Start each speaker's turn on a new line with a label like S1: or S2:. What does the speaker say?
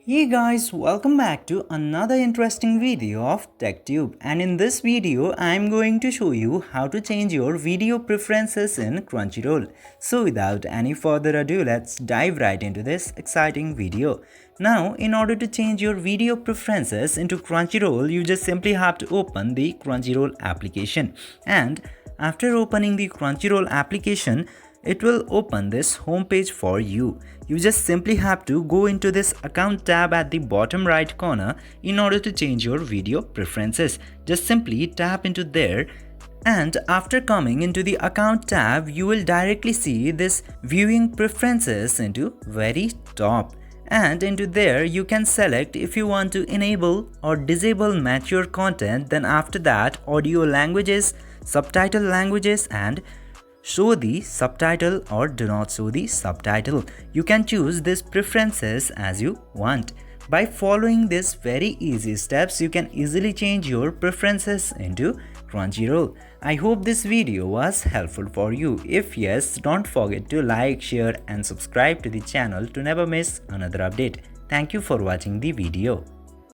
S1: Hey guys, welcome back to another interesting video of TechTube, and in this video I am going to show you how to change your video preferences in Crunchyroll. So without any further ado, let's dive right into this exciting video. Now, in order to change your video preferences into Crunchyroll, you just simply have to open the Crunchyroll application, and after opening the Crunchyroll application, it will open this homepage for you. You just simply have to go into this account tab at the bottom right corner in order to change your video preferences. Just simply tap into there, and after coming into the account tab, you will directly see this viewing preferences into very top. And into there you can select if you want to enable or disable mature content, then after that audio languages, subtitle languages, and show the subtitle or do not show the subtitle. You can choose these preferences as you want. By following these very easy steps, you can easily change your preferences into Crunchyroll. I hope this video was helpful for you. If yes, don't forget to like, share and subscribe to the channel to never miss another update. Thank you for watching the video.